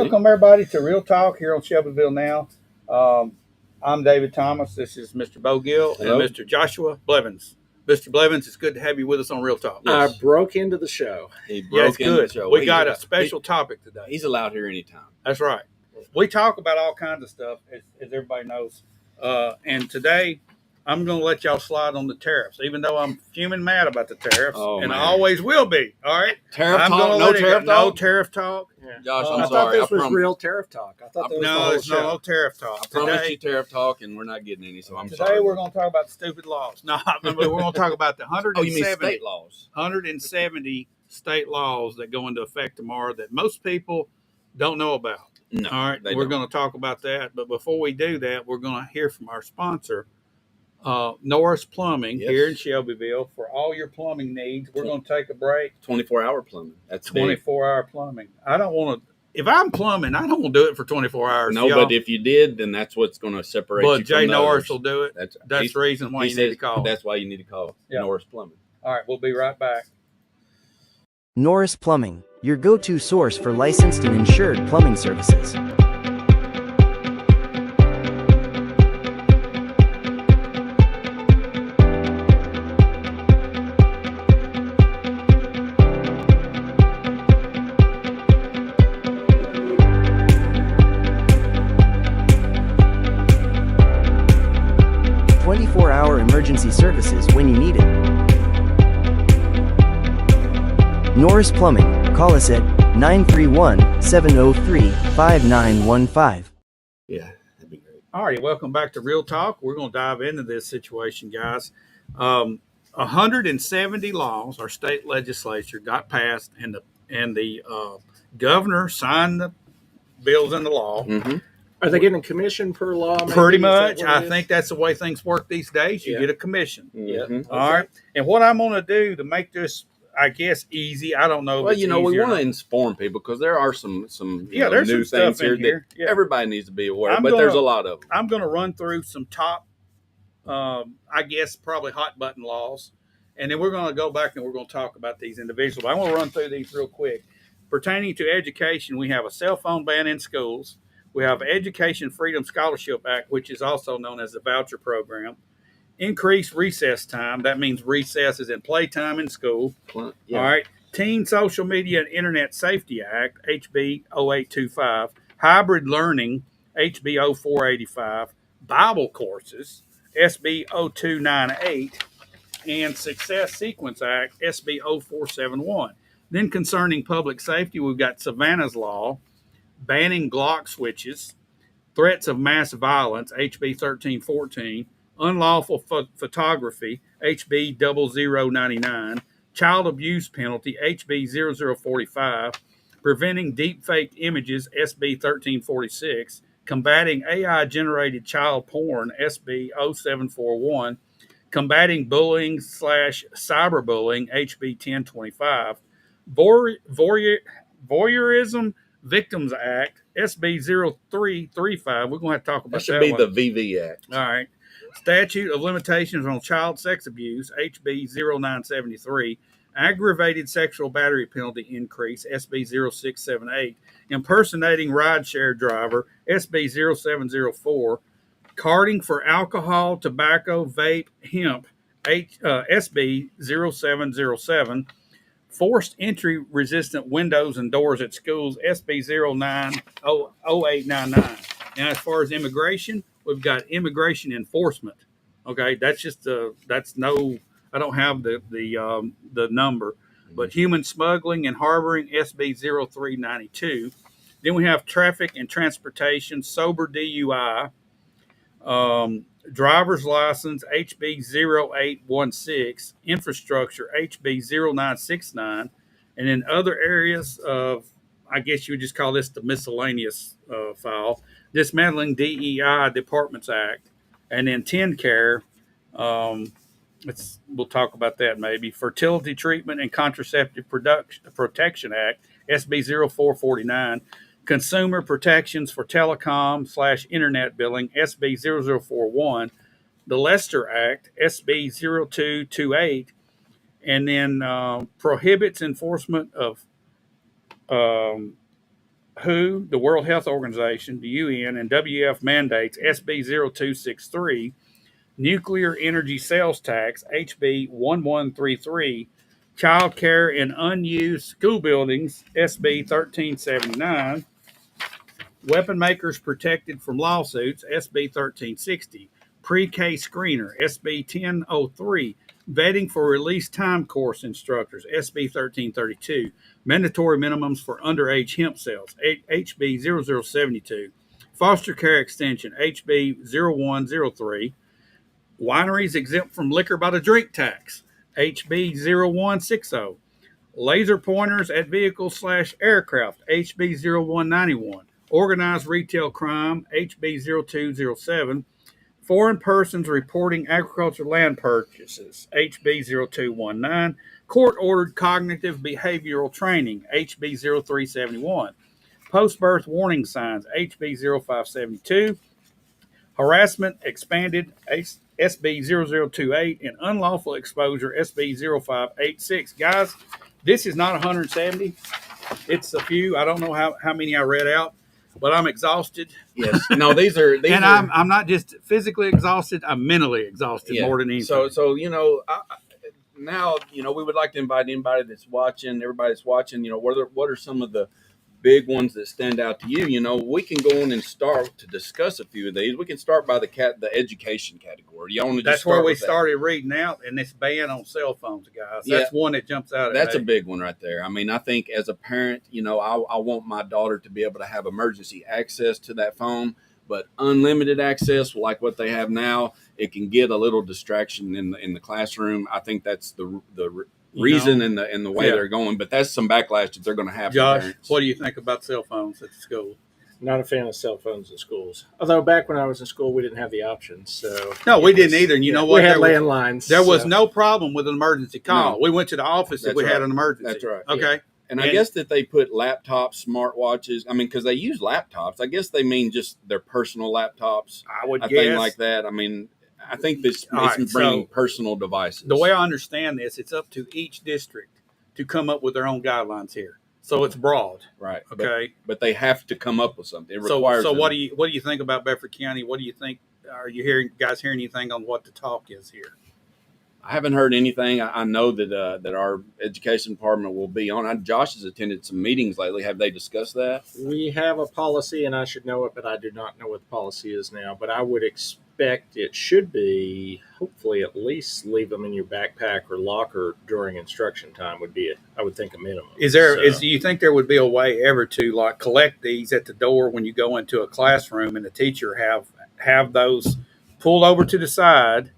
Welcome, everybody, to Real Talk here on Shelbyville Now. I'm David Thomas. This is Mr. Bo Gill and Mr. Joshua Blevins. Mr. Blevins, it's good to have you with us on Real Talk. Yes. I broke into the show. He broke into the show. We got a special topic today. He's allowed here anytime. That's right. We talk about all kinds of stuff, as everybody knows. And today, I'm going to let y'all slide on the tariffs, even though I'm fuming mad about the tariffs, I always will be. All right, tariff talk, no tariff talk, no tariff talk. Yeah. Josh, I'm I sorry. thought this was real tariff talk. I thought it's no tariff talk. I promise you tariff talk, and we're not getting any. So I'm today sorry. We're going to talk about stupid laws. No, we're going to talk about the 170 you mean state laws? 170 state laws that go into effect tomorrow that most people don't know about. No, all right, we're going to talk about that. But before we do that, we're going to hear from our sponsor. Norris Plumbing here in Shelbyville for all your plumbing needs. We're going to take a break. 24-hour plumbing. That's 24-hour plumbing. I don't want to. If I'm plumbing, I don't want to do it for 24 hours. No, but if you did, then that's what's going to separate you from Jay Norris others. will do it. That's the reason why you need to call. That's why you need to call Norris Plumbing. All right, we'll be right back. Norris Plumbing, your go-to source for licensed and insured plumbing services. Emergency services when you need it. Norris Plumbing. Call us at 931-703-5915. Yeah, that'd be great. All right, welcome back to Real Talk. We're going to dive into this situation, guys. 170 laws our state legislature got passed, and the governor signed the bills into law. Mm-hmm. Are they getting a commission per law? Maybe? Pretty much. I think that's the way things work these days. You get a commission. Mm-hmm. All right. And what I'm going to do to make this, I guess, easy, I don't know. Well, we want to inform people because there are some there's new some things stuff here that everybody needs to be aware of, but there's a lot of them. I'm going to run through some top, I guess, probably hot button laws. And then we're going to go back and we're going to talk about these individuals. But I want to run through these real quick. Pertaining to education, we have a cell phone ban in schools. We have Education Freedom Scholarship Act, which is also known as the voucher program. Increased recess time. That means recess is in playtime in school. Yeah. All right. Teen Social Media and Internet Safety Act, HB 0825. Hybrid Learning, HB 0485. Bible Courses, SB 0298. And Success Sequence Act, SB 0471. Then concerning public safety, we've got Savannah's Law, banning Glock switches, threats of mass violence, HB 1314, unlawful photography, HB 0099, child abuse penalty, HB 0045, preventing deepfake images, SB 1346, combating AI-generated child porn, SB 0741, combating bullying / cyberbullying, HB 1025, voyeurism Victims Act, SB 0335. We're going to have to talk about that. That should be the VV Act. All right. Statute of Limitations on Child Sex Abuse, HB 0973. Aggravated Sexual Battery Penalty Increase, SB 0678. Impersonating Rideshare Driver, SB 0704. Carding for Alcohol, Tobacco, Vape, Hemp, SB 0707. Forced entry resistant windows and doors at schools, SB 0899. Now, as far as immigration, we've got immigration enforcement. Okay, that's just I don't have the number, but human smuggling and harboring, SB 0392. Then we have traffic and transportation, sober DUI, driver's license, HB 0816, infrastructure, HB 0969, and in other areas of, I guess you would just call this the miscellaneous file, dismantling DEI Departments Act, and then TennCare, we'll talk about that maybe, Fertility Treatment and Contraceptive Protection Act, SB 0449, Consumer Protections for Telecom / Internet Billing, SB 0041, the Lester Act, SB 0228, and then prohibits enforcement of WHO, the World Health Organization, the UN, and WF mandates SB 0263, nuclear energy sales tax, HB 1133, child care in unused school buildings, SB 1379, weapon makers protected from lawsuits, SB 1360, pre-K screener, SB 1003, vetting for release time course instructors, SB 1332, mandatory minimums for underage hemp sales, HB 0072, foster care extension, HB 0103, wineries exempt from liquor by the drink tax, HB 0160, laser pointers at vehicles/aircraft, HB 0191, organized retail crime, HB 0207, foreign persons reporting agricultural land purchases, HB 0219, court-ordered cognitive behavioral training, HB 0371, post-birth warning signs, HB 0572, harassment expanded, SB 0028, and unlawful exposure, SB 0586. Guys, this is not 170. It's a few. I don't know how many I read out, but I'm exhausted. Yes. No, these are. I'm not just physically exhausted. I'm mentally exhausted more than anything. So now we would like to invite anybody that's watching, everybody that's watching. What are some of the big ones that stand out to you? We can go on and start to discuss a few of these. We can start by the education category. Y'all want to? That's where we started reading out, and this ban on cell phones, guys. That's one that jumps out. That's a big one right there. I mean, I think as a parent, I want my daughter to be able to have emergency access to that phone, but unlimited access like what they have now, it can get a little distraction in the classroom. I think that's the reason and the way they're going, but that's some backlash that they're going to have. Josh, what do you think about cell phones at the school? Not a fan of cell phones in schools. Although back when I was in school, we didn't have the options. So no, we didn't either. And you know what? We had landlines. There was no problem with an emergency call. No. We went to the office if we had an emergency. That's right. Okay. Yeah. And I guess that they put laptops, smartwatches. I mean, because they use laptops. I guess they mean just their personal laptops. I would guess. Thing like that. I mean, I think this is bringing personal devices. The way I understand this, it's up to each district to come up with their own guidelines here. So it's broad, right? Okay, but they have to come up with something. It requires. So what do you think about Bedford County? What do you think? Are you guys hearing anything on what the talk is here? I haven't heard anything. I know that our education department will be on. Josh has attended some meetings lately. Have they discussed that? We have a policy, and I should know it, but I do not know what the policy is now. But I would expect it should be, hopefully, at least leave them in your backpack or locker during instruction time would be, I would think, a minimum. Do you think there would be a way ever to collect these at the door when you go into a classroom and the teacher have those pulled over to the side,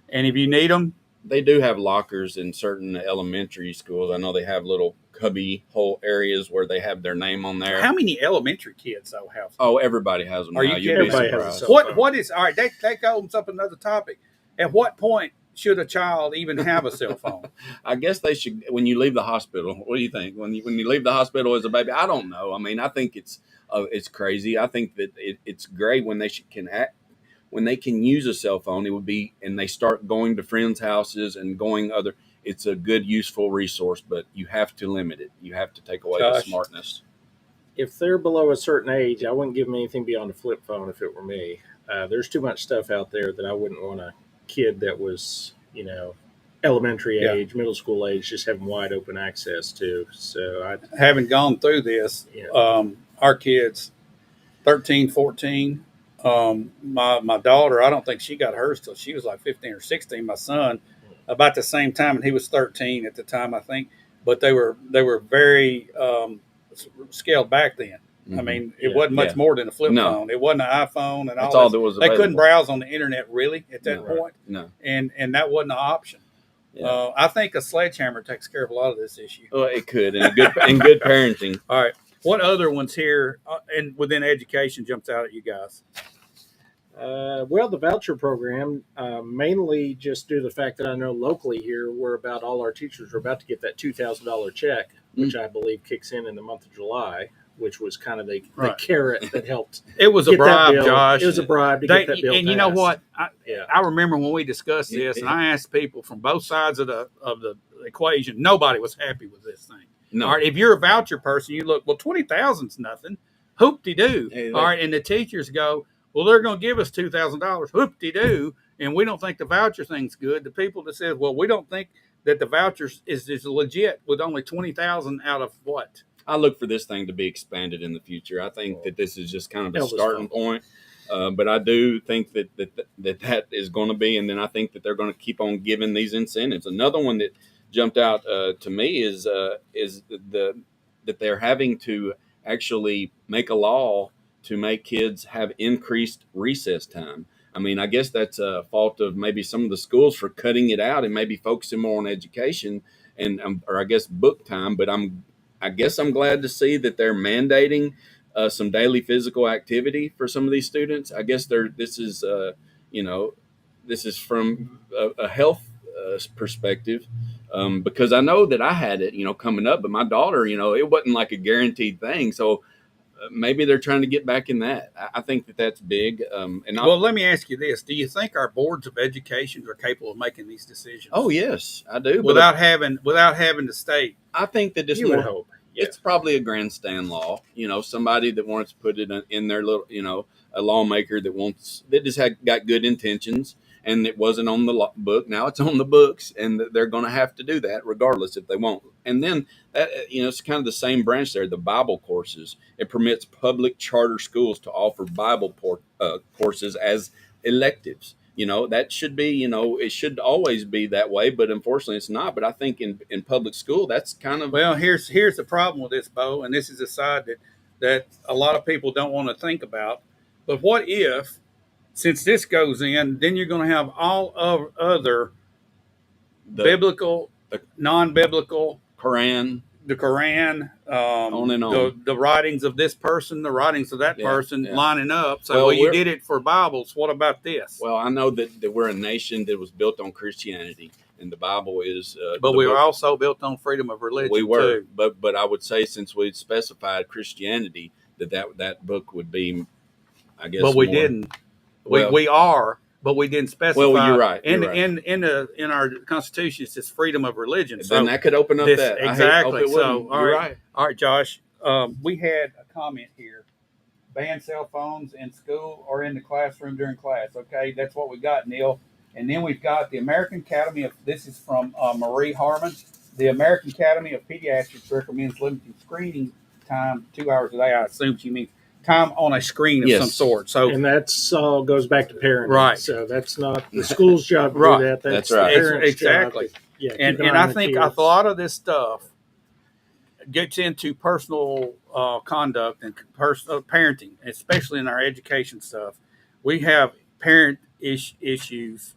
and if you need them? They do have lockers in certain elementary schools. I know they have little cubby hole areas where they have their name on there. How many elementary kids though have them? Oh, everybody has them. Are now. You kidding? Everybody has What is all right? That opens up another topic. At what point should a child even have a cell phone? I guess they should. When you leave the hospital, what do you think? When you leave the hospital as a baby, I don't know. I mean, I think it's crazy. I think that it's great when they when they can use a cell phone. It would be, and they start going to friends' houses and going other. It's a good, useful resource, but you have to limit it. You have to take away the smartness. If they're below a certain age, I wouldn't give them anything beyond a flip phone if it were me. There's too much stuff out there that I wouldn't want a kid that was, elementary age, middle school age, just having wide open access to. So having gone through this, our kids, 13, 14, my daughter, I don't think she got hers till she was like 15 or 16. My son, about the same time, and he was 13 at the time, I think. But they were very scaled back then. Mm-hmm. I mean, it wasn't much more than a flip phone. It wasn't an iPhone, and that's all there was available. They couldn't browse on the internet really at that point. No, and that wasn't an option. Yeah. I think a sledgehammer takes care of a lot of this issue. Well, it could, and good parenting. All right. What other ones here and within education jumps out at you guys? Well, the voucher program, mainly just due to the fact that I know locally here, all our teachers are about to get that $2,000 check, which I believe kicks in the month of July, which was kind of the carrot that helped. It was a bribe, Josh. It was a bribe to get that bill and passed. You know what? I remember when we discussed this, and I asked people from both sides of the equation. Nobody was happy with this thing. No. All right, if you're a voucher person, you look, well, 20,000's nothing. Hoop-de-doo. Hey, All right, and the teachers go, well, they're going to give us $2,000. Hoop-de-doo. And we don't think the voucher thing's good. The people that says, well, we don't think that the vouchers is legit with only 20,000 out of what? I look for this thing to be expanded in the future. I think that this is just kind of a Elvis starting point. But I do think that is going to be, and then I think that they're going to keep on giving these incentives. Another one that jumped out to me is that they're having to actually make a law to make kids have increased recess time. I mean, I guess that's a fault of maybe some of the schools for cutting it out and maybe focusing more on education and or I guess book time. But I guess I'm glad to see that they're mandating some daily physical activity for some of these students. I guess this is from a health perspective, because I know that I had it, coming up, but my daughter, it wasn't like a guaranteed thing. So maybe they're trying to get back in that. I think that that's big. Well, let me ask you this: do you think our boards of education are capable of making these decisions? Oh yes, I do. Without having the state. I think that You would hope. Yeah. It's probably a grandstand law. Somebody that wants to put it in their little, a lawmaker that just got good intentions, and it wasn't on the book. Now it's on the books, and they're going to have to do that regardless if they won't. And then it's kind of the same branch there. The Bible courses. It permits public charter schools to offer Bible courses as electives. That should be, it should always be that way, but unfortunately it's not. But I think in public school, that's kind of. Well, here's the problem with this, Bo, and this is a side that a lot of people don't want to think about. But what if, since this goes in, then you're going to have all of other biblical, non-biblical, the Quran, on and on. The writings of this person, the writings of that person lining up. So, Well, you did it for Bibles. What about this? Well, I know that we're a nation that was built on Christianity, and the Bible is. But we were also built on freedom of religion. We were, too. but I would say since we'd specified Christianity, that book would be, I guess. But we didn't. We are. But we didn't specify. Well, you're right. In our Constitution, it says freedom of religion. Then so that could open up that. Exactly. So, you're right. All right, Josh. We had a comment here: ban cell phones in school or in the classroom during class. Okay, that's what we got, Neil. And then we've got the American Academy of. This is from Marie Harmon. The American Academy of Pediatrics recommends limiting screening time 2 hours a day. I assume she means time on a screen of some sort. So, and that's all goes back to parenting. Right. So that's not the school's job to Right. do that. That's the right. parents' Exactly. job. Yeah. and I think a lot of this stuff gets into personal conduct and personal parenting, especially in our education stuff. We have parent issues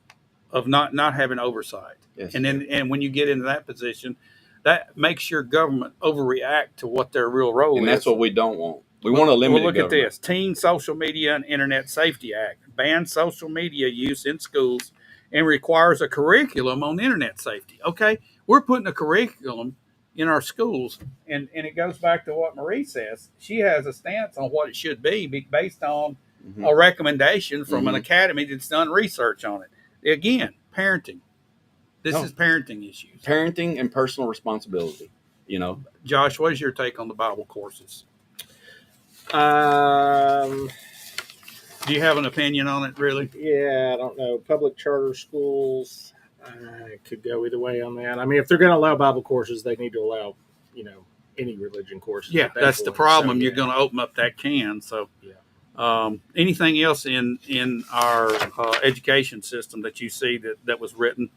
of not having oversight. Yes. And when you get into that position, that makes your government overreact to what their real role is. And that's what we don't want. We want to limit. Look at this: Teen Social Media and Internet Safety Act bans social media use in schools and requires a curriculum on internet safety. Okay, we're putting a curriculum in our schools, and it goes back to what Marie says. She has a stance on what it should be based on a recommendation from an academy that's done research on it. Again, parenting. This is parenting issues. Parenting and personal responsibility. Josh, what is your take on the Bible courses? Do you have an opinion on it, really? Yeah, I don't know. Public charter schools could go either way on that. I mean, if they're going to allow Bible courses, they need to allow, any religion courses. Yeah, that's the problem. You're going to open up that can. So, anything else in our education system that you see that was written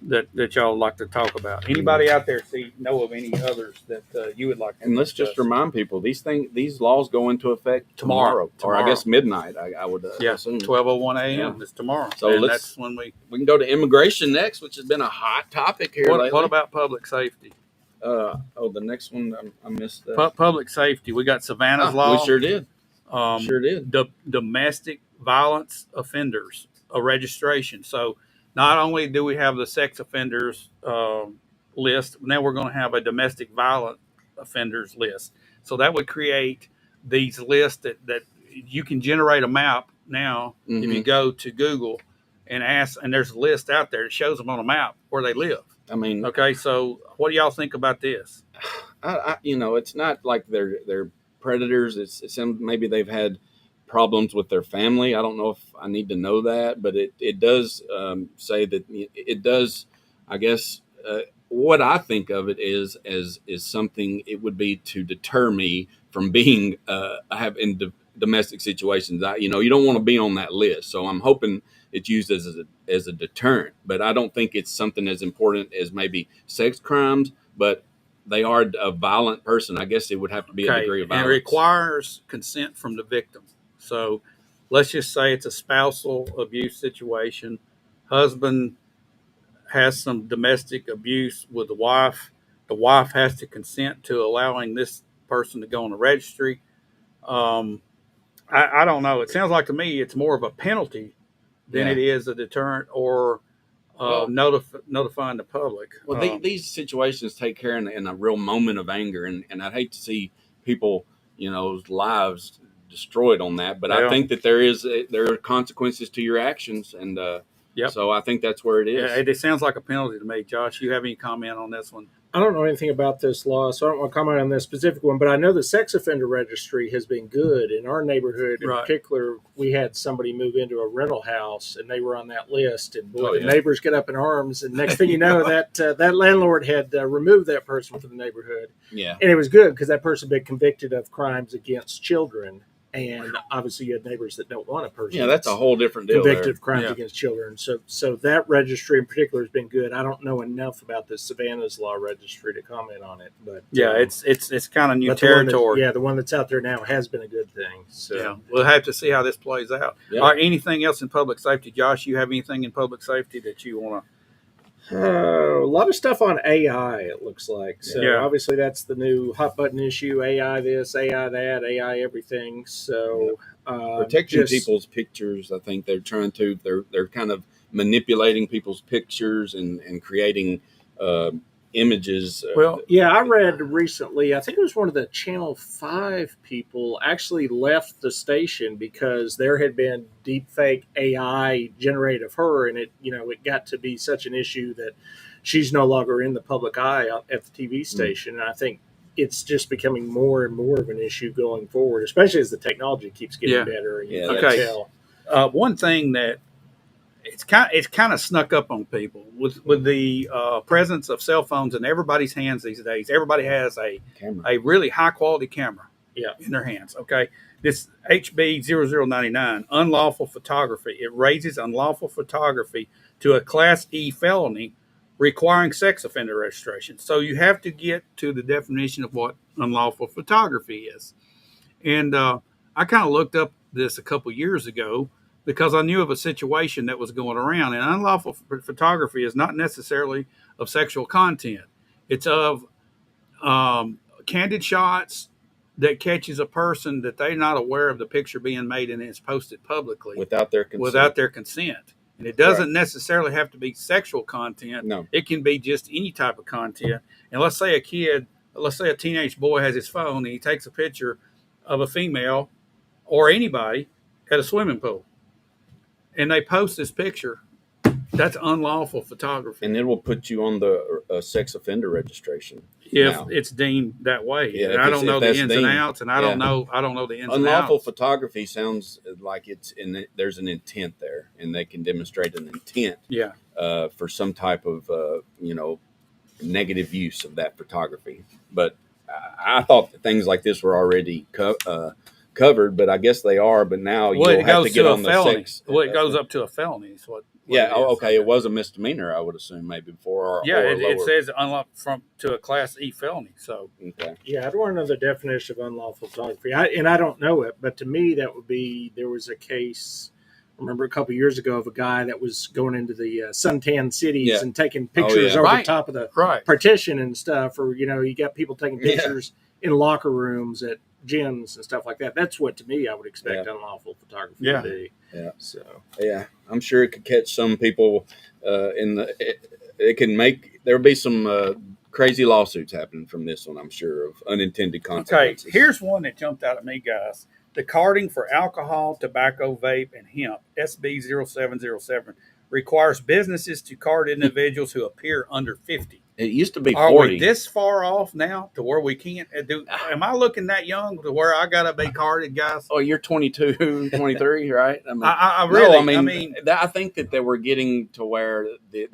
that y'all like to talk about? Anybody out there know of any others that you would like to And let's discuss? just remind people, these laws go into effect tomorrow. Or I guess midnight, I would assume. 12:01 a.m. is tomorrow. So that's when we can go to immigration next, which has been a hot topic here lately. What about public safety? The next one, I missed that. Public safety. We got Savannah's law. We sure did. Sure did. Domestic violence offenders, a registration. So not only do we have the sex offenders list, now we're going to have a domestic violent offenders list. So that would create these lists that you can generate a map now if you go to Google and ask, and there's a list out there that shows them on a map where they live. I mean, Okay, so what do y'all think about this? it's not like they're predators. It's maybe they've had problems with their family. I don't know if I need to know that, but it does say that it does. I guess what I think of it is something. It would be to deter me from being in domestic situations. You don't want to be on that list. So I'm hoping it's used as a deterrent. But I don't think it's something as important as maybe sex crimes. But they are a violent person. I guess it would have to be a degree of and it violence. requires consent from the victim. So let's just say it's a spousal abuse situation. Husband has some domestic abuse with the wife. The wife has to consent to allowing this person to go on the registry. Um, I don't know. It sounds like to me it's more of a penalty than it is a deterrent or notifying the public. Well, these situations take care in a real moment of anger, and I'd hate to see people, lives destroyed on that. But I think that there are consequences to your actions, and so I think that's where it is. Yeah, it sounds like a penalty to me. Josh, you have any comment on this one? I don't know anything about this law, so I don't want to comment on this specific one, but I know the sex offender registry has been good. In our neighborhood in particular, we had somebody move into a rental house, and they were on that list, and the neighbors get up in arms, and next thing you know, that landlord had removed that person from the neighborhood. Yeah. And it was good because that person had been convicted of crimes against children. And obviously, you have neighbors that don't want a person. Yeah, that's a whole different deal. Convicted of crimes against children. So that registry in particular has been good. I don't know enough about the Savannah's Law Registry to comment on it, but it's kind of new territory. The one that's out there now has been a good thing. So we'll have to see how this plays out. Yeah. All right, anything else in public safety, Josh? You have anything in public safety that you want to? A lot of stuff on AI, it looks like. So obviously that's the new hot button issue. AI this, AI that, AI everything. So protecting people's pictures. I think they're trying to. They're kind of manipulating people's pictures and creating images. I read recently, I think it was one of the Channel 5 people actually left the station because there had been deepfake AI generated of her, and it got to be such an issue that she's no longer in the public eye at the TV station. And I think it's just becoming more and more of an issue going forward, especially as the technology keeps getting better. And you can tell. One thing that it's kind of snuck up on people with the presence of cell phones in everybody's hands these days. Everybody has a really high quality camera in their hands. Okay, this HB 0099 unlawful photography. It raises unlawful photography to a Class E felony, requiring sex offender registration. So you have to get to the definition of what unlawful photography is. And I kind of looked up this a couple years ago, because I knew of a situation that was going around. And unlawful photography is not necessarily of sexual content. It's of candid shots that catches a person that they're not aware of the picture being made and it's posted publicly without their consent. And it doesn't necessarily have to be sexual content. No. It can be just any type of content. And let's say a teenage boy has his phone and he takes a picture of a female or anybody at a swimming pool, and they post this picture. That's unlawful photography, and it will put you on the sex offender registration if it's deemed that way. Yeah, and I don't know the ins and outs, and I don't know the ins and outs. Unlawful photography sounds like there's an intent there, and they can demonstrate an intent. For some type of negative use of that photography. But I thought that things like this were already covered, but I guess they are. But now you have to get on the sex. Well, it goes up to a felony. Is what it was a misdemeanor, I would assume, maybe before. It says unlawful to a Class E felony. So I'd want to know the definition of unlawful photography. I don't know it, but to me that would be, there was a case, I remember a couple of years ago, of a guy that was going into the suntan cities and taking pictures over the top of the partition and stuff, or you got people taking pictures in locker rooms at gyms and stuff like that. That's what, to me, I would expect unlawful photography to be. So I'm sure it could catch some people it can make, there'll be some crazy lawsuits happening from this one, I'm sure, of unintended consequences. Okay, here's one that jumped out at me, guys. The carding for alcohol, tobacco, vape, and hemp, SB 0707, requires businesses to card individuals who appear under 50. It used to be Are 40. we this far off now to where we can't do? Am I looking that young to where I gotta be carded, guys? Oh, you're 22, 23, right? I mean, I really, no, I mean, I think that they were getting to where the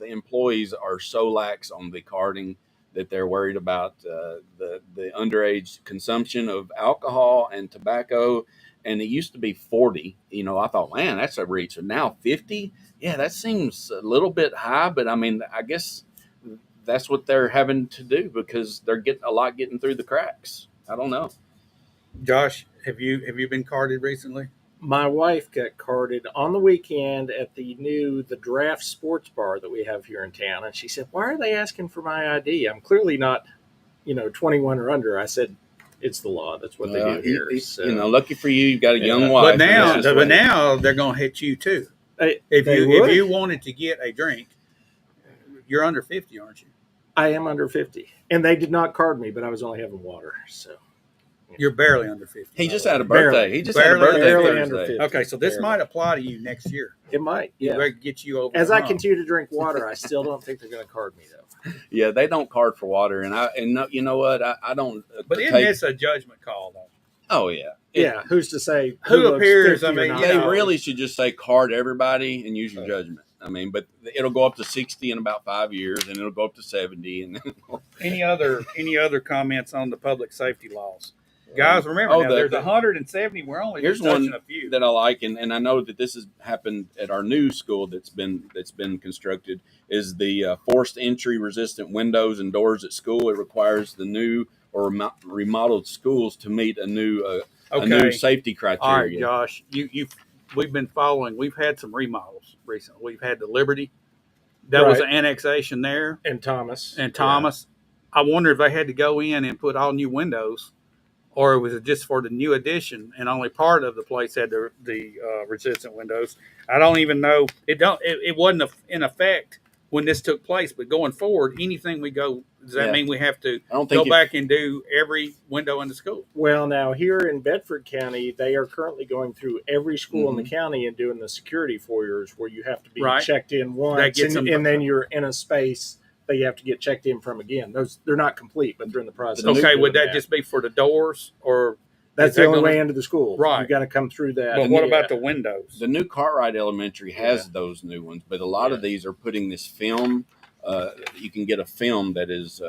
employees are so lax on the carding that they're worried about the underage consumption of alcohol and tobacco. And it used to be 40. You know, I thought, man, that's a reach. And now 50. Yeah, that seems a little bit high, but I mean, I guess that's what they're having to do because they're getting through the cracks. I don't know. Josh, have you been carded recently? My wife got carded on the weekend at the Draft Sports Bar that we have here in town, and she said, "Why are they asking for my ID? I'm clearly not, 21 or under." I said, "It's the law. That's what they do here." So, lucky for you, you've got a young wife. But now they're going to hit you too. If you wanted to get a drink, you're under 50, aren't you? I am under 50, and they did not card me, but I was only having water. So you're barely under 50. He just had a birthday. Barely. He just had a birthday Barely under Thursday. 50. Okay, so this Barely. might apply to you next year. It might, yeah. Get you over. As I continue to drink water, I still don't think they're going to card me though. Yeah, they don't card for water, you know what? I don't. But isn't this a judgment call though? Oh yeah, Yeah, who's to say who appears? I 50 or mean, not? they really should just say card everybody and use your judgment. I mean, but it'll go up to 60 in about 5 years, and it'll go up to 70. And then any other comments on the public safety laws? Guys, remember there's 170. We're only here's touching one a few that I like, and I know that this has happened at our new school that's been constructed. Is the forced entry resistant windows and doors at school? It requires the new or remodeled schools to meet a new safety criteria. All right, Josh, we've been following. We've had some remodels recently. We've had the Liberty. That was an annexation there. And Thomas. Yeah. I wonder if they had to go in and put all new windows, or was it just for the new addition and only part of the place had the resistant windows? I don't even know. It wasn't in effect when this took place, but going forward, anything we go, does that mean we have to go back and do every window in the school? Well, now here in Bedford County, they are currently going through every school in the county and doing the security foyers where you have to be checked in once, and then you're in a space that you have to get checked in from again. They're not complete, but they're in the process. Okay, would that just be for the doors, or that's the only way into the school? Right, you got to come through that. But what about the windows? The new Cartwright Elementary has those new ones, but a lot of these are putting this film. You can get a film that is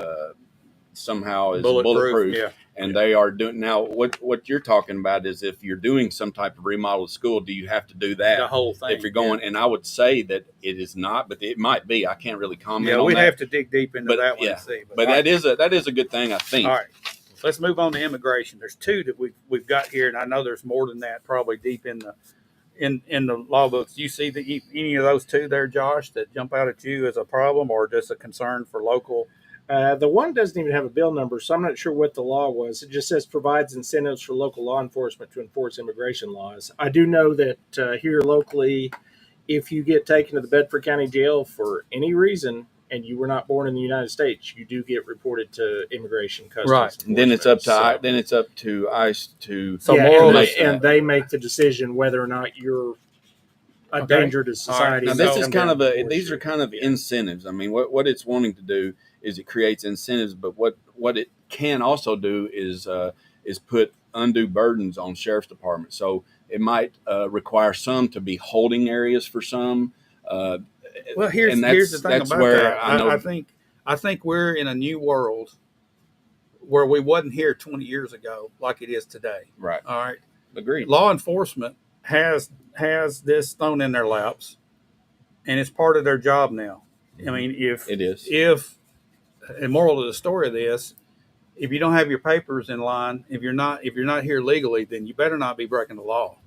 somehow is bulletproof, and they are doing now. What you're talking about is if you're doing some type of remodeled school, do you have to do that? The whole thing. If you're going, and I would say that it is not, but it might be. I can't really comment. Yeah, we'd have to dig deep into that one and see. But that is a good thing, I think. All right. Let's move on to immigration. There's two that we've got here, and I know there's more than that, probably deep in the law books. Do you see any of those two there, Josh, that jump out at you as a problem or just a concern for local? The one doesn't even have a bill number, so I'm not sure what the law was. It just says provides incentives for local law enforcement to enforce immigration laws. I do know that here locally, if you get taken to the Bedford County Jail for any reason and you were not born in the United States, you do get reported to immigration customs. Right. And then it's up to ICE to and they make the decision whether or not you're a danger to society. Now this is kind of these are kind of incentives. I mean, what it's wanting to do is it creates incentives, but what it can also do is put undue burdens on sheriff's departments. So it might require some to be holding areas for some. Well, here's the thing about that. I think we're in a new world where we wasn't here 20 years ago like it is today. Right. All right. Agreed. Law enforcement has this thrown in their laps, and it's part of their job now. I mean, the moral of the story of this, if you don't have your papers in line, if you're not here legally, then you better not be breaking the law.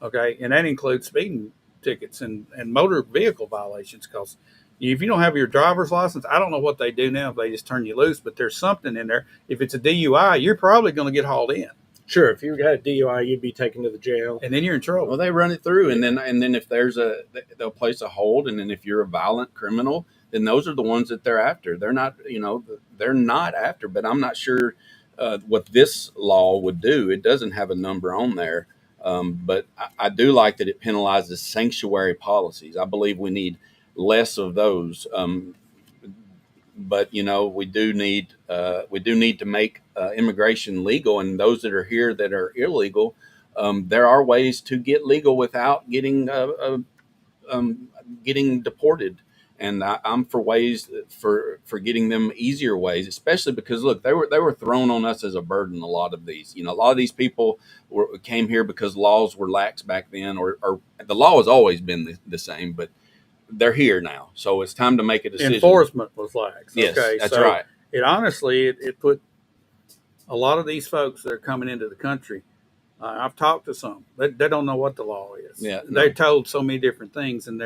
Okay. And that includes speeding tickets and motor vehicle violations, because if you don't have your driver's license, I don't know what they do now if they just turn you loose, but there's something in there. If it's a DUI, you're probably going to get hauled in. Sure, if you got a DUI, you'd be taken to the jail, and then you're in trouble. Well, they run it through, and then if they'll place a hold, and then if you're a violent criminal, then those are the ones that they're after. They're not, they're not after. But I'm not sure what this law would do. It doesn't have a number on there. But I do like that it penalizes sanctuary policies. I believe we need less of those. But we do need to make immigration legal, and those that are here that are illegal, there are ways to get legal without getting deported. And I'm for ways for getting them easier ways, especially because look, they were thrown on us as a burden. A lot of these, a lot of these people came here because laws were lax back then, or the law has always been the same, but they're here now, so it's time to make a decision. Enforcement was lax. Yes, okay, that's so right. It honestly, it put a lot of these folks that are coming into the country. I've talked to some. They don't know what the law is. Yeah, they're told so many different things, and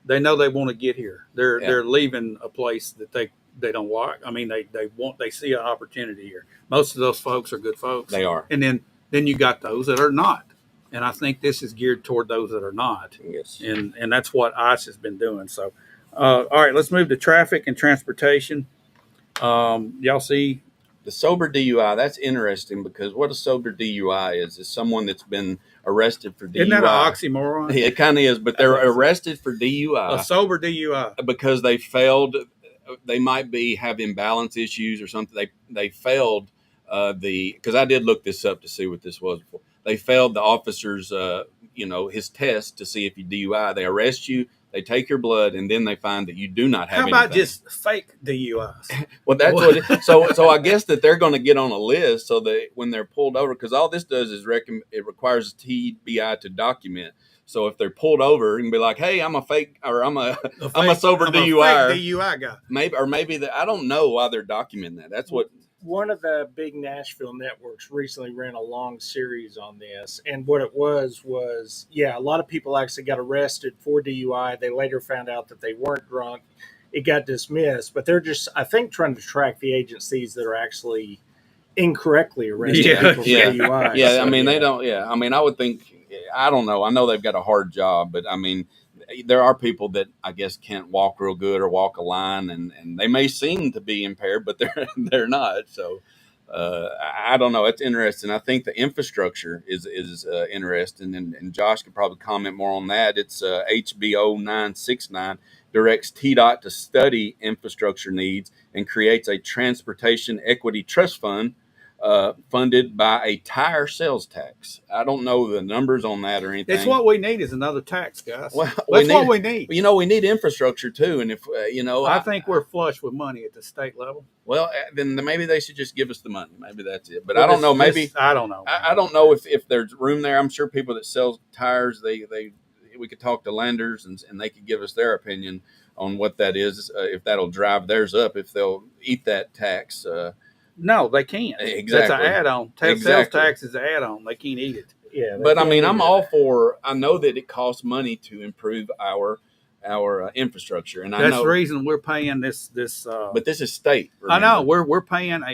they know they want to get here. They're leaving a place that they don't like. I mean, they see an opportunity here. Most of those folks are good folks. They are. And then you got those that are not. And I think this is geared toward those that are not. Yes. And that's what ICE has been doing. So, all right, let's move to traffic and transportation. Y'all see the sober DUI? That's interesting, because what a sober DUI is someone that's been arrested for DUI. Isn't that an oxymoron? It kind of is, but they're arrested for DUI. A sober DUI. Because they failed. They might have imbalance issues or something. They failed because I did look this up to see what this was for. They failed the officer's, his test to see if you DUI. They arrest you, they take your blood, and then they find that you do not have anything. How about just fake DUIs? Well, that's what. So I guess that they're going to get on a list so that when they're pulled over, because all this does is it requires TBI to document. So if they're pulled over, you can be like, "Hey, I'm a fake, or I'm a sober DUI, fake DUI guy." Maybe I don't know why they're documenting that. That's what. One of the big Nashville networks recently ran a long series on this, and what it was a lot of people actually got arrested for DUI. They later found out that they weren't drunk. It got dismissed, but they're just, I think, trying to track the agencies that are actually incorrectly arresting people for DUI. Yeah, I mean, they don't. Yeah, I mean, I would think. I don't know. I know they've got a hard job, but I mean, there are people that I guess can't walk real good or walk a line, and they may seem to be impaired, but they're not. So I don't know. It's interesting. I think the infrastructure is interesting, and Josh could probably comment more on that. It's HBO 969 directs TDOT to study infrastructure needs and creates a transportation equity trust fund funded by a tire sales tax. I don't know the numbers on that or anything. It's what we need is another tax, guys. Well, that's what we need. We need infrastructure too. And if I think we're flush with money at the state level. Well, then maybe they should just give us the money. Maybe that's it. But I don't know. Maybe I don't know. I don't know if there's room there. I'm sure people that sell tires, we could talk to lenders and they could give us their opinion on what that is. If that'll drive theirs up, if they'll eat that tax. No, they can't. Exactly. That's an add-on. Sales tax is an add-on. They can't eat it. Yeah, but I mean, I'm all for. I know that it costs money to improve our infrastructure, and that's the reason we're paying this. But this is state. Remember? I know we're paying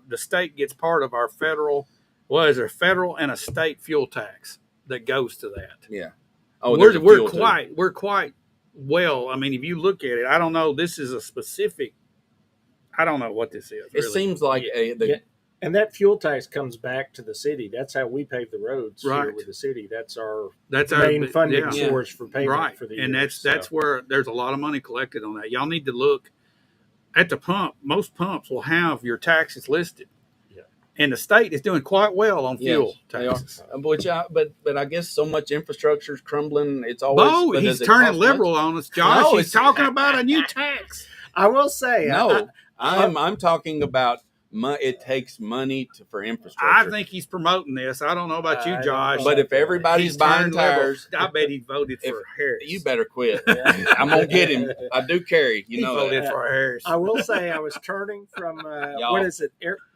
the state gets part of our federal. Well, is there a federal and a state fuel tax that goes to that? Yeah. Oh, we're quite well. I mean, if you look at it, I don't know. This is a specific. I don't know what this is. It seems like and that fuel tax comes back to the city. That's how we pave the roads right. here with the city. That's our main funding source for payment for the year. And that's where there's a lot of money collected on that. Y'all need to look at the pump. Most pumps will have your taxes listed. Yeah. And the state is doing quite well on fuel taxes. But I guess so much infrastructure is crumbling. It's always. He's turning liberal on us, Josh. No, he's talking about a new tax. I will say no. I'm talking about it takes money for infrastructure. I think he's promoting this. I don't know about you, Josh. But if everybody's buying tires, I bet he voted for Harris. You better quit. I'm gonna get him. I do carry. He voted for Harris. I will say I was turning from what is it?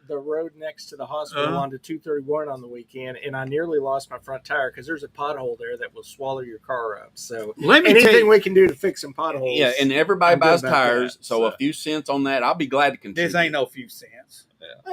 The road next to the hospital onto 231 on the weekend, and I nearly lost my front tire because there's a pothole there that will swallow your car up. So anything we can do to fix some potholes. Yeah, and everybody buys tires, so a few cents on that, I'll be glad to contribute. This ain't no few cents.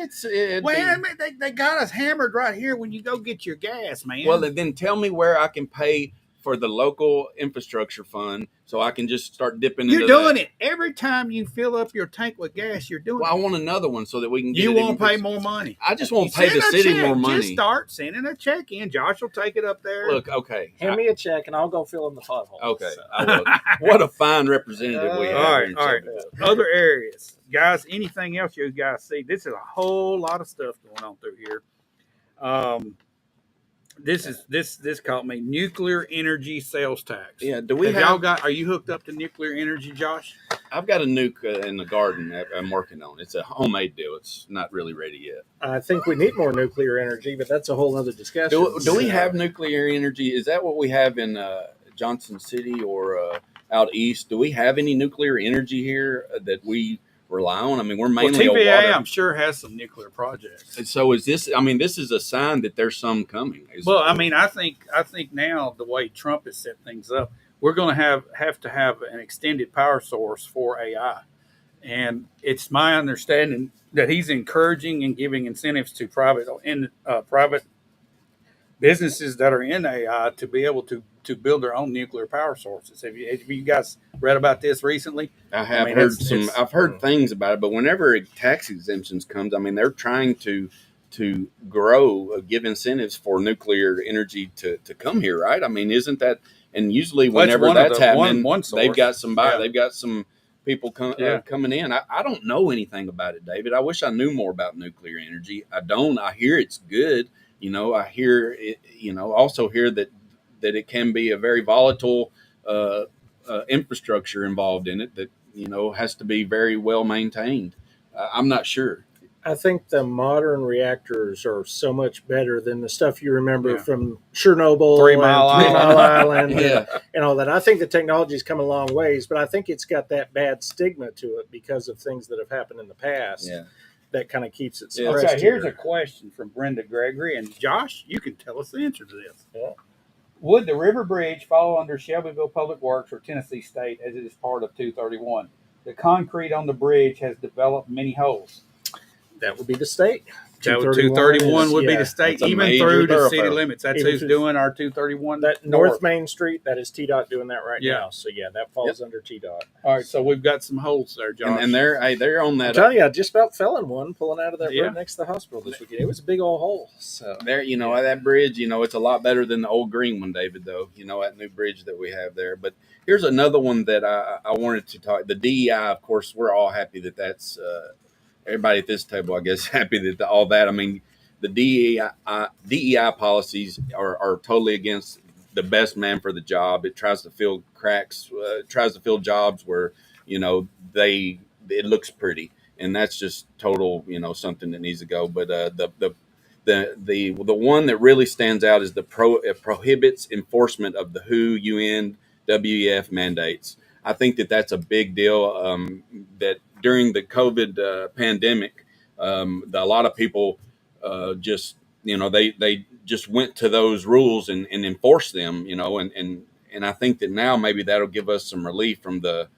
They got us hammered right here when you go get your gas, man. Well, then tell me where I can pay for the local infrastructure fund, so I can just start dipping You're into doing that. it every time you fill up your tank with gas. You're doing Well, I it. want another one so that we can get You it won't even pay fixed. more money. I just won't You pay the send a city check. more money. Just start sending a check in. Josh will take it up there. Look, okay. Hand me a check and I'll go fill in the pothole. Okay. So. I will. What a fine representative we have All here right, in all right. Shelbyville. Other areas, guys. Anything else you guys see? This is a whole lot of stuff going on through here. This caught me. Nuclear energy sales tax. Yeah. Do we y'all have? got? Are you hooked up to nuclear energy, Josh? I've got a nuke in the garden that I'm working on. It's a homemade deal. It's not really ready yet. I think we need more nuclear energy, but that's a whole other discussion. Do we have nuclear energy? Is that what we have in Johnson City or out east? Do we have any nuclear energy here that we rely on? I mean, we're mainly TVA, a water. I'm sure, has some nuclear projects. And so is this? I mean, this is a sign that there's some coming. Well, I mean, I think now the way Trump has set things up, we're going to have to have an extended power source for AI, and it's my understanding that he's encouraging and giving incentives to private businesses that are in AI to be able to build their own nuclear power sources. Have you guys read about this recently? I have mean, heard some. I've heard things about it, but whenever tax exemptions comes, I mean, they're trying to grow, give incentives for nuclear energy to come here, right? I mean, isn't that? And usually, whenever that's happening, they've got they've got some people coming in. I don't know anything about it, David. I wish I knew more about nuclear energy. I don't. I hear it's good. I hear it. Also hear that it can be a very volatile infrastructure involved in it that has to be very well maintained. I'm not sure. I think the modern reactors are so much better than the stuff you remember from Chernobyl, Three Mile Island, Yeah. and all that. I think the technology's come a long ways, but I think it's got that bad stigma to it because of things that have happened in the past. Yeah. That kind of keeps it Yeah. suppressed. Okay, here's a question from Brenda Gregory, and Josh, you can tell us the answer to this. Yeah. Would the River Bridge fall under Shelbyville Public Works or Tennessee State as it is part of 231? The concrete on the bridge has developed many holes. That would be the state. 231 would be the state, That's a even major through the city thoroughfare. limits. That's Even who's through- doing our 231. That North Main Street, that is TDOT doing that right Yeah. now. So yeah, that falls under TDOT. All right, so we've got some holes there, Josh. And they're on I'm that. telling you, I just about fell in one pulling out of that Yeah. road next to the hospital this weekend. It was a big old hole. So There, that bridge, it's a lot better than the old green one, David, though, that new bridge that we have there. But here's another one that I wanted to talk. The DEI, of course, we're all happy that's everybody at this table, I guess, happy that all that. I mean, the DEI policies are totally against the best man for the job. It tries to fill cracks, tries to fill jobs where, it looks pretty. And that's just total, something that needs to go. But the one that really stands out is it prohibits enforcement of the WHO, UN, WEF mandates. I think that's a big deal. That during the COVID pandemic, a lot of people just they just went to those rules and enforced them. And I think that now maybe that'll give us some relief from the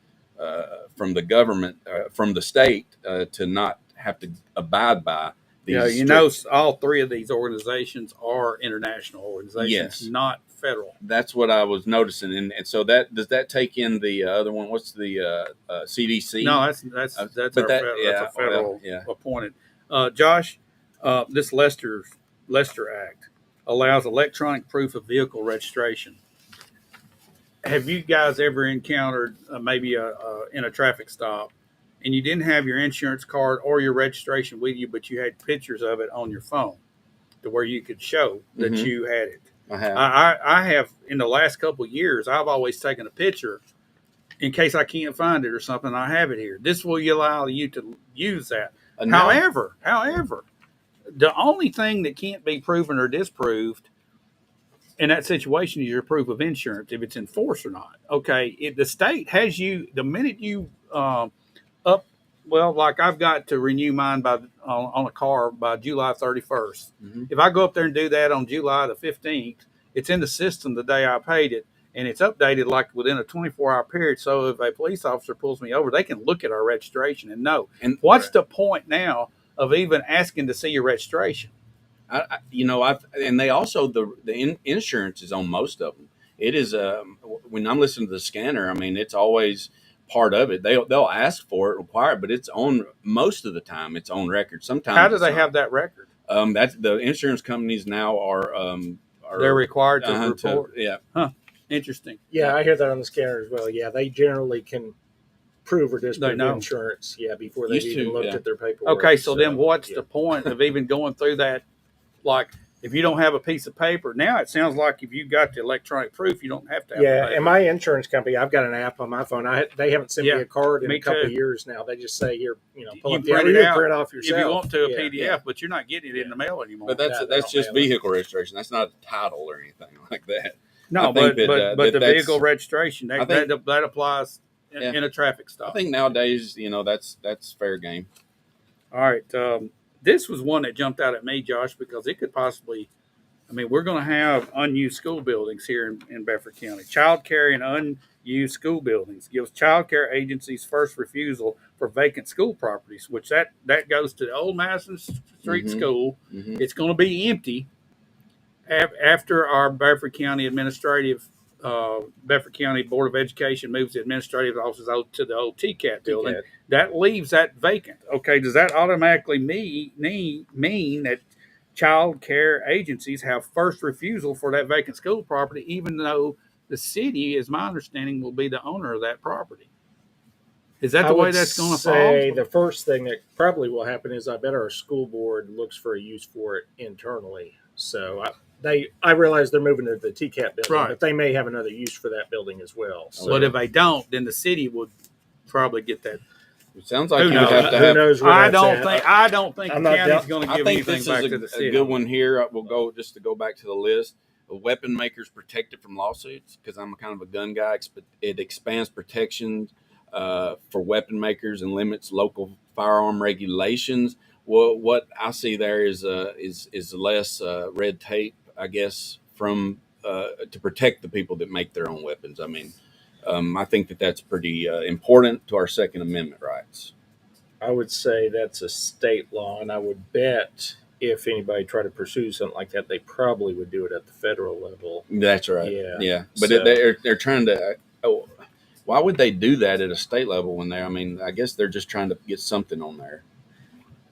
government, from the state, to not have to abide by these. All three of these organizations are international organizations, Yes. not federal. That's what I was noticing, and so does that take in the other one? What's the CDC? No, that's but a federal yeah. appointed. Josh, this Lester Act allows electronic proof of vehicle registration. Have you guys ever encountered maybe in a traffic stop, and you didn't have your insurance card or your registration with you, but you had pictures of it on your phone, to where you could show that Mhm. you had it? I have. I have, in the last couple of years, I've always taken a picture in case I can't find it or something. I have it here. This will allow you to use that. However, the only thing that can't be proven or disproved in that situation is your proof of insurance, if it's enforced or not. Okay, the state has you, the minute you like I've got to renew mine on a car by July 31st. Mm-hmm. If I go up there and do that on July the 15th, it's in the system the day I paid it, and it's updated like within a 24-hour period. So if a police officer pulls me over, they can look at our registration and know. And what's the point now of even asking to see your registration? and they also the insurance is on most of them. it is when I'm listening to the scanner, I mean, it's always part of it. They'll ask for it, require it, but it's on most of the time. It's on record. Sometimes How do it's they not. have that record? That's the insurance companies now are They're required to report. yeah. Huh. Interesting. Yeah, I hear that on the scanner as well. Yeah, they generally can prove or disprove know. insurance. Yeah, before they've Used to, even looked yeah. at their paperwork. Okay, so then what's yeah. the point of even going through that? Like, if you don't have a piece of paper, now it sounds like if you got the electronic proof, you don't have to have the Yeah, paper. and my insurance company, I've got an app on my phone. They haven't sent Yeah, me a card in me a couple too. of years now. They just say here, pull You up the print app, it out print off yourself if you want to, a Yeah. PDF, Yeah. but you're not getting it in the mail anymore. But No, that's they don't just have it. vehicle registration. That's not a title or anything like that. No, I but think that, the that's- vehicle registration I think- that applies Yeah. in a traffic I stop. think nowadays, that's fair game. All right, this was one that jumped out at me, Josh, because it could possibly. I mean, we're going to have unused school buildings here in Bedford County. Child care in unused school buildings gives child care agencies first refusal for vacant school properties, which that goes to the old Madison Street Mhm. School. Mhm. It's going to be empty after our Bedford County Bedford County Board of Education moves the administrative offices out to the old TCAT building. TCAT. That leaves that vacant. Okay, does that automatically mean that child care agencies have first refusal for that vacant school property, even though the city, is my understanding, will be the owner of that property? Is that the way that's going to say fall? the first thing that probably will happen is I bet our school board looks for a use for it internally. So I realize they're moving to the TCAT building, Right. but they may have another use for that building as well. So But if they don't, then the city would probably get that. It sounds like Who you would knows? have to who have. knows where I that's don't at. think. I don't think I'm the not county's doubt- going to I give think anything this back is to the a city. good one here. We'll go just to go back to the list. Weapon makers protected from lawsuits, because I'm kind of a gun guy. It expands protections for weapon makers and limits local firearm regulations. Well, what I see there is less red tape, I guess, from to protect the people that make their own weapons. I mean, I think that's pretty important to our Second Amendment rights. I would say that's a state law, and I would bet if anybody tried to pursue something like that, they probably would do it at the federal level. That's right. Yeah. Yeah. But So- they're trying to. Why would they do that at a state level when I mean, I guess they're just trying to get something on there.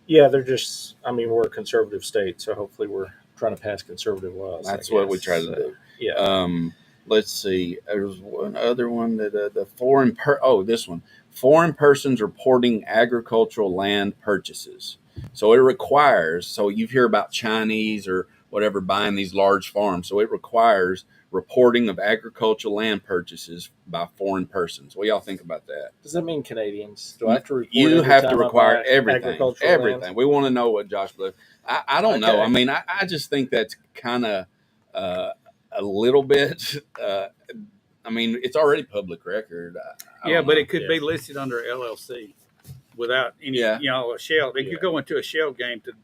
Yeah, they're just. I mean, we're a conservative state, so hopefully we're trying to pass conservative laws. That's I what we guess. try to So, do. Yeah. Let's see. There's one other one that the this one. Foreign persons reporting agricultural land purchases. So it requires. So you hear about Chinese or whatever buying these large farms. So it requires reporting of agricultural land purchases by foreign persons. What do y'all think about that? Does that mean Canadians? Do I have to report? You every have to time I require buy everything. agricultural Everything. land? We want to know what Josh believes. I don't know. Okay. I mean, I just think that's kind of a little bit. I mean, it's already public record. I Yeah, don't but know. it could be listed under LLC without any, Yeah. a shell. If Yeah. you go into a shell game to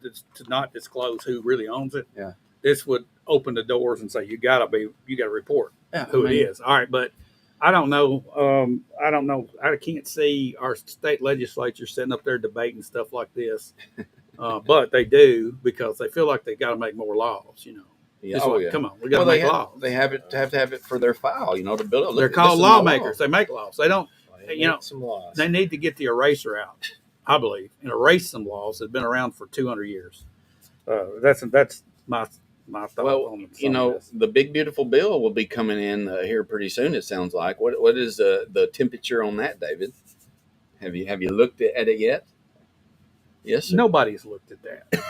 not disclose who really owns it, Yeah. this would open the doors and say you got to report Yeah, who I mean, it is. All right, but I don't know. I don't know. I can't see our state legislature sitting up there debating stuff like this, but they do because they feel like they got to make more laws. Yeah. It's Oh, like, yeah. come on, we got to Well, make laws. they have to have it for their file, to build it. They're called lawmakers. They make laws. They don't. They You know, make some laws. They need to get the eraser out, I believe, and erase some laws that have been around for 200 years. That's my thought Well, on some of this. the big beautiful bill will be coming in here pretty soon. It sounds like. What is the temperature on that, David? Have you looked at it yet? Yes, sir. Nobody's looked at that.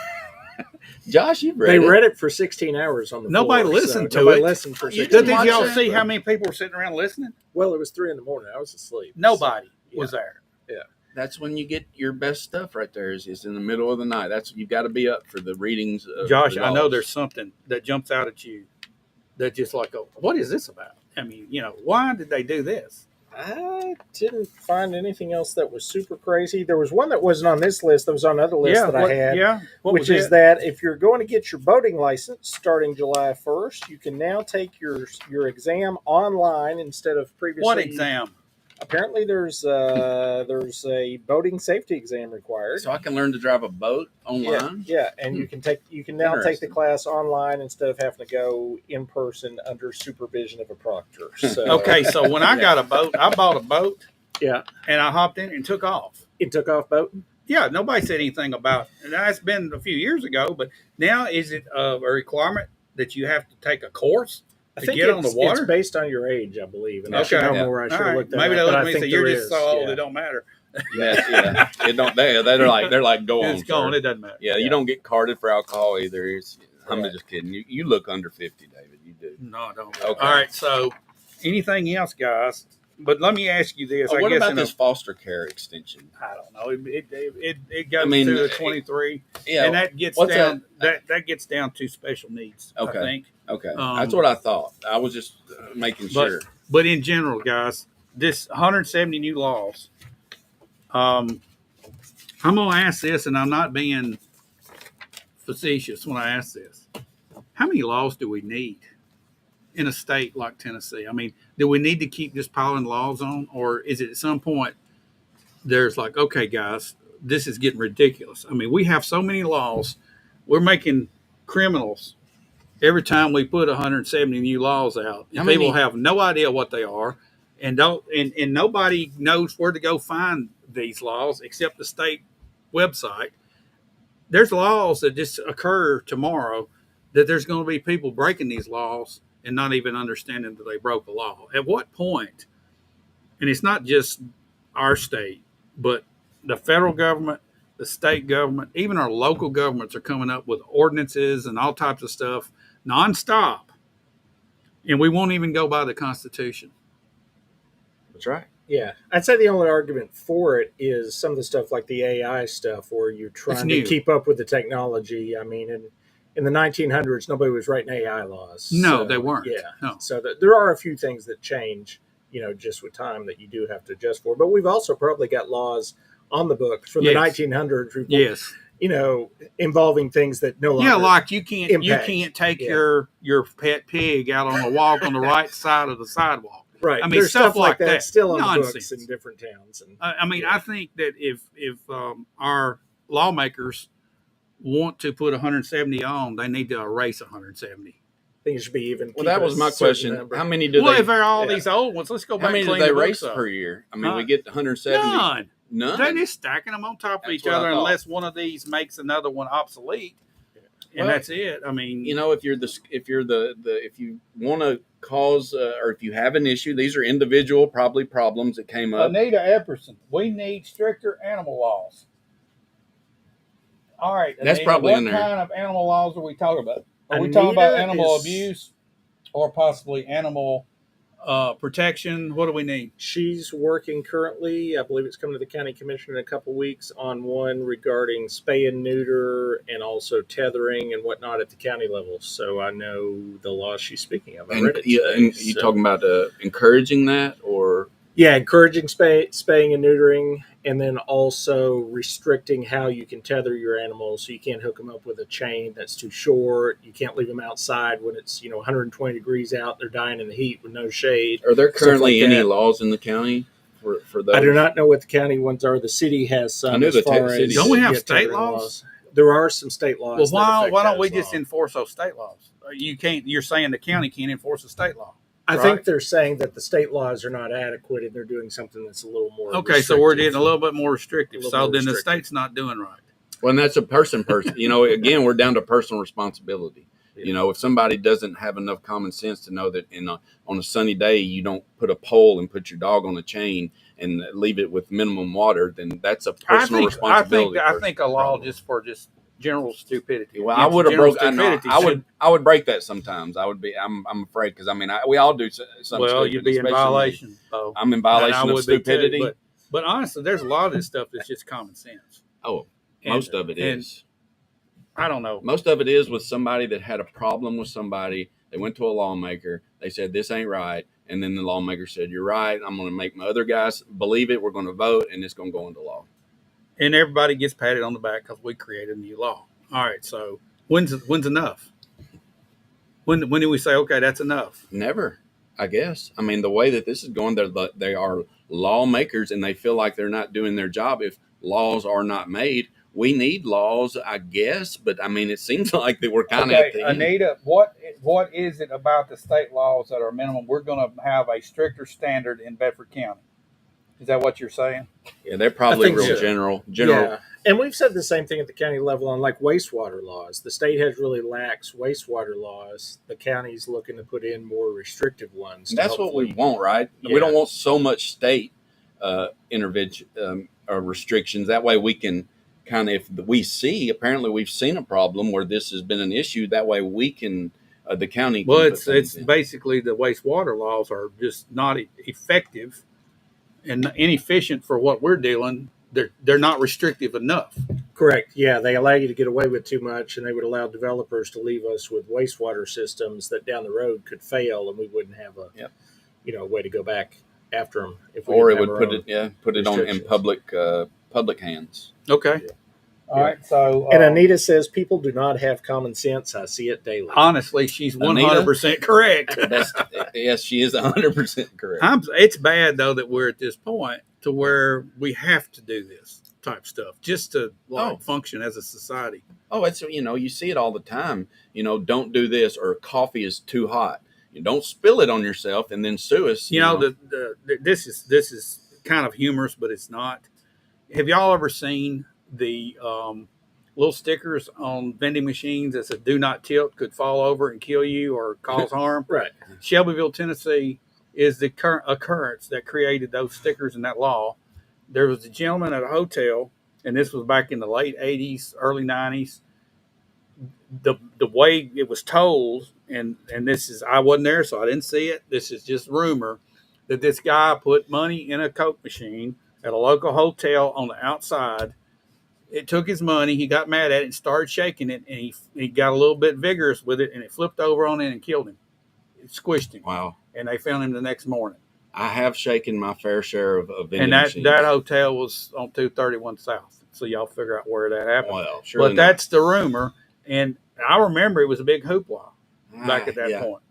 Josh, you've read They it. read it for 16 hours on the Nobody floor, listened to nobody it. listened for You 16 Did watch y'all it? see how many people were sitting around listening? Well, it was 3 a.m. I was asleep. Nobody So, was there. That's when you get your best stuff right there. Is in the middle of the night. That's you've got to be up for the readings. Of Josh, the I know laws. there's something that jumps out at you that just like, oh, what is this about? I mean, why did they do this? I didn't find anything else that was super crazy. There was one that wasn't on this list. That was on another list that I had. What Which was is it? that if you're going to get your boating license starting July 1st, you can now take your exam online instead of previously. What exam? Apparently, there's a boating safety exam required. So I can learn to drive a boat Yeah, online. yeah, and you can now take the Interesting. class online instead of having to go in person under supervision of a proctor. So Okay, so when I got a boat, I bought a boat yeah, and I hopped in and took off. it took off boating. Yeah, nobody said anything about. And that's been a few years ago, but now is it a requirement that you have to take a course I to think get on the it's water? based on your age, I believe. And I should Okay. know Yeah. more. I should All have right. looked that Maybe up. they But look at I me and think say, "You're there just is. so old, Yeah. it don't matter." Yeah. It don't. They're like go on. It's gone. sir. It doesn't matter. Yeah, you don't get carded for alcohol either. I'm just kidding. You look under 50, David. You do. No, I don't. Okay. All right. So, anything else, guys? But let me ask you this. I What guess about in this foster care extension? I don't know. It goes I mean, to 23, Yeah. and that gets what's down. That gets down to special needs. Okay. I think. Okay. Um, That's what I thought. I was just making But- sure. But in general, guys, this 170 new laws. I'm gonna ask this, and I'm not being facetious when I ask this. How many laws do we need in a state like Tennessee? I mean, do we need to keep just piling laws on, or is it at some point there's like, okay, guys, this is getting ridiculous? I mean, we have so many laws, we're making criminals every time we put 170 new laws out. How People many- have no idea what they are, and nobody knows where to go find these laws except the state website. There's laws that just occur tomorrow that there's going to be people breaking these laws and not even understanding that they broke the law. At what point? And it's not just our state, but the federal government, the state government, even our local governments are coming up with ordinances and all types of stuff nonstop. And we won't even go by the Constitution. That's right. Yeah, I'd say the only argument for it is some of the stuff like the AI stuff, where you're trying to new. keep up with the technology. I mean, in the 1900s, nobody was writing AI laws. No, So, they weren't. Yeah, No. so there are a few things that change, just with time that you do have to adjust for. But we've also probably got laws on the books from the Yes. 1900s. Yes. Involving things that no longer. Yeah, like you can't impact. take Yeah. your pet pig out on a walk on the right side of the sidewalk. Right. I mean, There's stuff like that that. still on Nonsense. the books in different towns. And I mean, I think that if our lawmakers want to put 170 on, they need to erase 170. I think it should be even. Well, keep that a was my certain question. number. How many do Well, they? if they're all yeah. these old ones, let's go back How many and do clean they the race books up. per year? I mean, Huh? we get 170. None. None. They're just stacking them on top of That's each what I other thought. unless one of these makes another one obsolete. And Well, that's it. I mean, You know, if you want to cause or if you have an issue, these are individual probably problems that came up. Anita Epperson, we need stricter animal laws. All right, That's Anita, probably what in there. kind of animal laws are we talking about? Are we talking about Anita animal is- abuse or possibly animal protection? What do we need? She's working currently, I believe it's coming to the county commission in a couple weeks, on one regarding spay and neuter and also tethering and whatnot at the county level. So I know the law she's speaking of. I read it. Yeah, today, and you so- talking about encouraging that or Yeah, encouraging spaying and neutering, and then also restricting how you can tether your animals. So you can't hook them up with a chain that's too short. You can't leave them outside when it's 120 degrees out. They're dying in the heat with no shade. are there Stuff currently like any that. laws in the county for those? I do not know what the county ones are. The city has some. I knew as the far city as Don't we have yeah, state tethering laws? There are some state Well, laws. that why affect don't that we as just well. enforce those state laws? You can't. You're saying the county can't enforce a state law. I right? think they're saying that the state laws are not adequate, and they're doing something that's a little more. Okay, so we're restrictive. getting a little bit more restrictive. A little So more then the restrictive. state's not doing right. Well, and that's a person. Again, we're down to personal responsibility. Yeah. If somebody doesn't have enough common sense to know that on a sunny day you don't put a pole and put your dog on a chain and leave it with minimum water, then that's a personal responsibility. I think a law problem. just for general stupidity. Well, I Against would have general broke. I, know, stupidity I should- would break that sometimes. I'm afraid because we all do something. Well, stupid, you'd be in especially me. violation. Though. I'm in And violation I of would be too, stupidity. but honestly, there's a lot of this stuff that's just common sense. Oh, And- most of it and is. I don't know. Most of it is with somebody that had a problem with somebody. They went to a lawmaker. They said, this ain't right. And then the lawmaker said, you're right. I'm going to make my other guys believe it. We're going to vote, and it's going to go into law. And everybody gets patted on the back because we created a new law. All right, so when's enough? When do we say, okay, that's enough? Never. I guess. I mean, the way that this is going, they are lawmakers, and they feel like they're not doing their job if laws are not made. We need laws, I guess, but I mean, it seems like that we're kind of at the end. Anita, what is it about the state laws that are minimum? We're going to have a stricter standard in Bedford County. Is that what you're saying? Yeah, they're probably think real so. general. Yeah. And we've said the same thing at the county level on like wastewater laws. The state has really lax wastewater laws. The county's looking to put in more restrictive ones. That's what we want, right? Yeah. We don't want so much state intervention or restrictions. That way we can kind of, if we see, apparently we've seen a problem where this has been an issue, that way we can, the county can. Well, put it's things in. basically the wastewater laws are just not effective and inefficient for what we're dealing. They're not restrictive enough. Correct. Yeah, they allow you to get away with too much, and they would allow developers to leave us with wastewater systems that down the road could fail, and we wouldn't have a, way to go back after them. If we Or it didn't would have our own put it on in restrictions. public hands. Okay. Yeah. All right. So, And Anita says people do not have common sense. I see it daily. honestly, she's 100% correct. Yes, she is 100% correct. It's bad though that we're at this point to where we have to do this type stuff just to function as a society. Oh, it's, you see it all the time. Don't do this, or coffee is too hot. You don't spill it on yourself and then sue us. This is kind of humorous, but it's not. Have y'all ever seen the little stickers on vending machines that said "Do not tilt, could fall over and kill you or cause harm"? Right. Shelbyville, Tennessee, is the current occurrence that created those stickers and that law. There was a gentleman at a hotel, and this was back in the late 80s, early 90s. The way it was told, and this is, I wasn't there, so I didn't see it. This is just rumor that this guy put money in a Coke machine at a local hotel on the outside. It took his money. He got mad at it and started shaking it, and he got a little bit vigorous with it, and it flipped over on it and killed him. It squished him. Wow. And they found him the next morning. I have shaken my fair share of vending And that machines. hotel was on 231 South. So y'all figure out where that happened. Well, surely but that's the rumor. And I remember it was a big hoopla back at that point.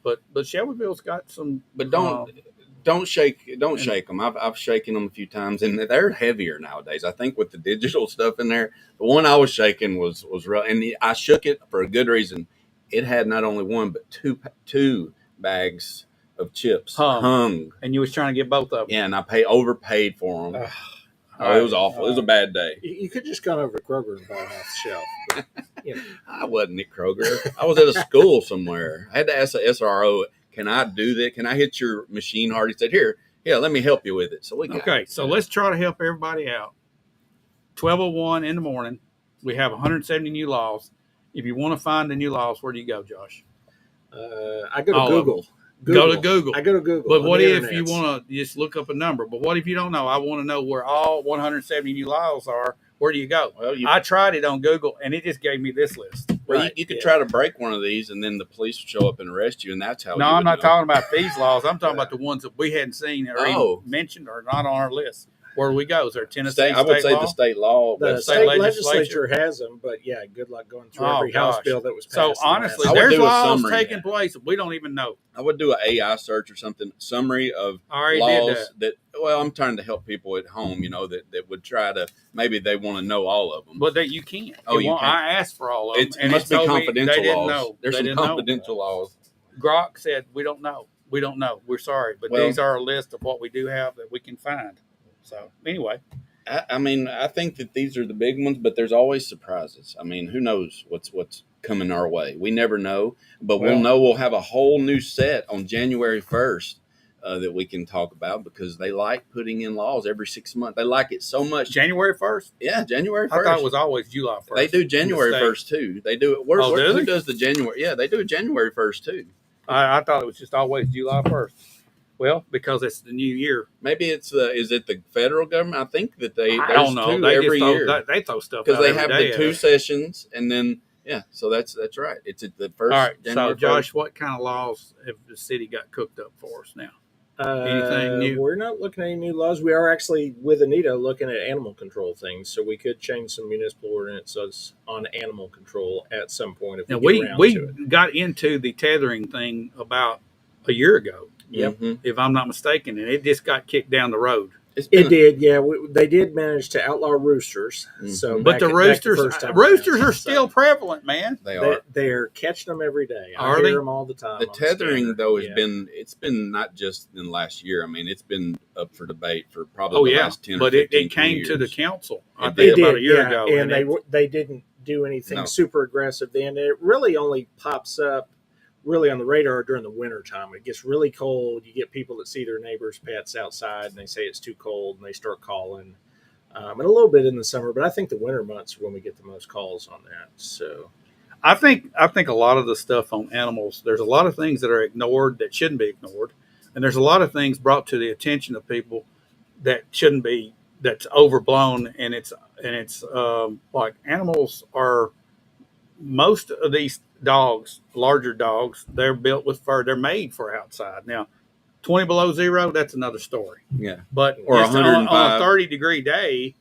But Shelbyville's got some. But don't shake them. I've shaken them a few times, and they're heavier nowadays. I think with the digital stuff in there, the one I was shaking was real, and I shook it for a good reason. It had not only one but two bags of chips hung. And you was trying to get both of them. Yeah, and I overpaid for them. It was awful. It was a bad day. You could just gone over to Kroger and buy them off the shelf. But, I wasn't at Kroger. I was at a school somewhere. I had to ask the SRO, "Can I do that? Can I hit your machine hard?" He said, "Here, let me help you with it." So we got it. So let's try to help everybody out. 12:01 in the morning. We have 170 new laws. If you want to find the new laws, where do you go, Josh? I go to Google. Go to Google. I go to Google. But what if you want to just look up a number? But what if you don't know? I want to know where all 170 new laws are. Where do you go? Well, I tried it on Google, and it just gave me this list. Well, you could try to break one of these, and then the police would show up and arrest you, and that's how. No, I'm not talking about these laws. I'm talking about the ones that we hadn't seen or even mentioned or not on our list. Where do we go? Is there Tennessee I would say law? the state law. The state legislature has them, but yeah, good luck going through every House bill that was passed. So honestly, there's laws taking place that we don't even know. I would do an AI search or something, summary of laws that. Well, I'm trying to help people at home, that would try to, maybe they want to know all of them. But that you can't. Oh, you can't. I asked for all of them. It must be confidential they didn't laws. know. There's some confidential laws. Grok said, we don't know. We don't know. We're sorry. But these are a list of what we do have that we can find. So anyway. I mean, I think that these are the big ones, but there's always surprises. I mean, who knows what's coming our way? We never know, but we'll know. We'll have a whole new set on January 1st that we can talk about, because they like putting in laws every 6 months. They like it so much. January 1st? Yeah, January 1st. I thought it was always July 1st. They do January 1st too. They do it. Who does the January? Yeah, they do it January 1st too. I thought it was just always July 1st. Well, because it's the new year. Maybe is it the federal government? I think that I don't know. They every year. They throw stuff out because they every have day the two sessions, and then so that's right. It's at the first. All right. January so Josh, 1st. What kind of laws have the city got cooked up for us now? Anything new? We're not looking at any new laws. We are actually, with Anita, looking at animal control things. So we could change some municipal ordinances on animal control at some point if we get around to it. We got into the tethering thing about a year ago, Yep. if I'm not mistaken, and it just got kicked down the road. It did, yeah. They did manage to outlaw roosters. So, but the roosters are still prevalent, man. They are. They're catching them every day. Are I hear they? them all the time. The tethering, though, has been not just in the last year. I mean, it's been up for debate for probably the last 10 but or 15 it came years. to the council, I It think, did, about a year ago. and they didn't do anything super aggressive then. It really only pops up really on the radar during the winter time. It gets really cold. You get people that see their neighbors' pets outside and they say it's too cold and they start calling. And a little bit in the summer, but I think the winter months are when we get the most calls on that. So I think a lot of the stuff on animals, there's a lot of things that are ignored that shouldn't be ignored. And there's a lot of things brought to the attention of people that shouldn't be, that's overblown. And it's like animals are, most of these dogs, larger dogs, they're built with fur. They're made for outside. Now, 20 below zero, that's another story. Yeah. But or on a 30-degree day,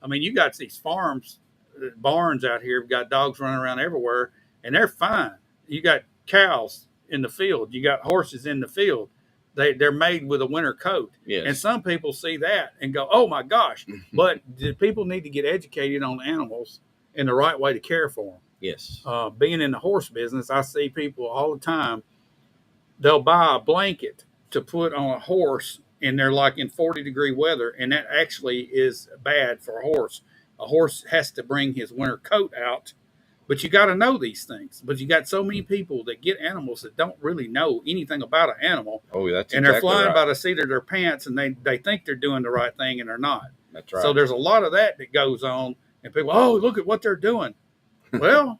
I mean, you got these barns out here, got dogs running around everywhere, and they're fine. You got cows in the field. You got horses in the field. They're made with a winter coat. Yes. And some people see that and go, oh, my gosh. But the people need to get educated on animals and the right way to care for them. Yes. Being in the horse business, I see people all the time. They'll buy a blanket to put on a horse, and they're like in 40-degree weather, and that actually is bad for a horse. A horse has to bring his winter coat out, but you got to know these things. But you got so many people that get animals that don't really know anything about an animal. Oh, that's and exactly they're flying right. by the seat of their pants, and they think they're doing the right thing, and they're not. That's right. So there's a lot of that goes on, and people, oh, look at what they're doing. Well,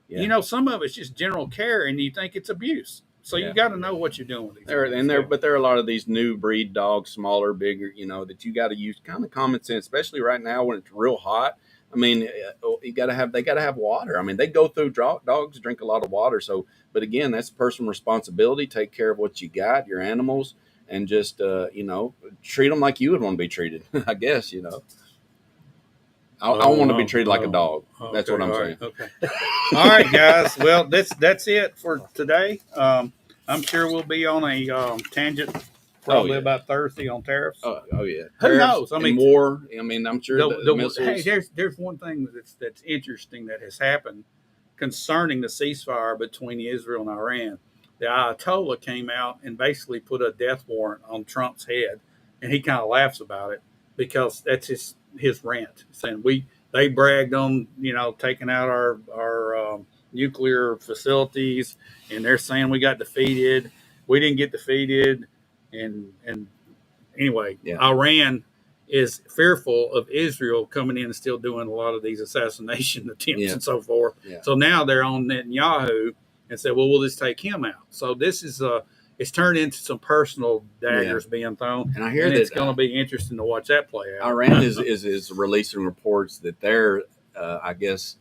yeah. you know, some of it's just general care, and you think it's abuse. So you got to know what you're doing with these. But there are a lot of these new breed dogs, smaller, bigger, that you got to use kind of common sense, especially right now when it's real hot. I mean, they got to have water. I mean, they go through, dogs drink a lot of water. So, but again, that's personal responsibility. Take care of what you got, your animals, and just, treat them like you would want to be treated, I guess, I want to be treated like a dog. That's what I'm saying. Okay. All right, guys. Well, that's it for today. I'm sure we'll be on a tangent probably about Thursday on tariffs. Oh yeah. Who knows? I mean, war. I mean, I'm sure the missiles. Hey, there's one thing that's interesting that has happened concerning the ceasefire between Israel and Iran. The Ayatollah came out and basically put a death warrant on Trump's head, and he kind of laughs about it because that's his rant, saying they bragged on taking out our nuclear facilities, and they're saying we got defeated. We didn't get defeated, and anyway, Iran is fearful of Israel coming in and still doing a lot of these assassination attempts and so forth. Yeah. So now they're on Netanyahu and said, well, we'll just take him out. So this is it's turned into some personal daggers being thrown, and I hear that it's going to be interesting to watch that play out. Iran is releasing reports that they're, I guess,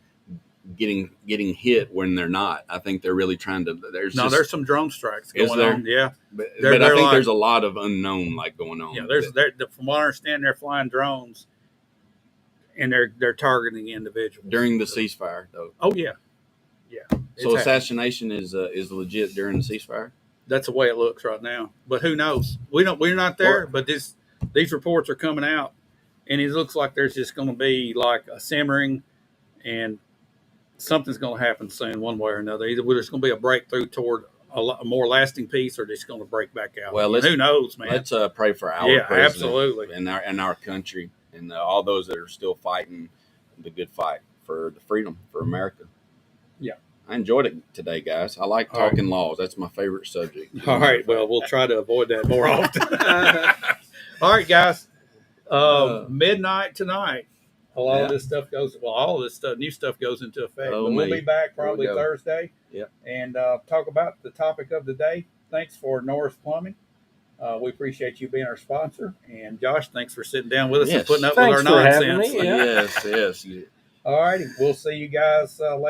getting hit when they're not. I think they're really trying to. There's some drone strikes going on. Yeah, but I think there's a lot of unknown going on. Yeah, from what I understand, they're flying drones, and they're targeting individuals during the ceasefire, though. Oh yeah. So assassination is legit during the ceasefire. That's the way it looks right now. But who knows? We're not there. But these reports are coming out, and it looks like there's just going to be like a simmering, and something's going to happen soon, one way or another. Either there's going to be a breakthrough toward a more lasting peace, or it's going to break back out. Well, who knows, man? Let's pray for our president, absolutely, and our country, and all those that are still fighting the good fight for the freedom for America. Yeah. I enjoyed it today, guys. I like talking laws. That's my favorite subject. All right. Well, we'll try to avoid that more often. All right, guys. Midnight tonight. All of this stuff new stuff goes into effect. But we'll be back probably Thursday. Yep. And talk about the topic of the day. Thanks for Norris Plumbing. We appreciate you being our sponsor. And Josh, thanks for sitting down with us and putting up with our nonsense. Having me. Yeah. Yes. All righty. We'll see you guys later.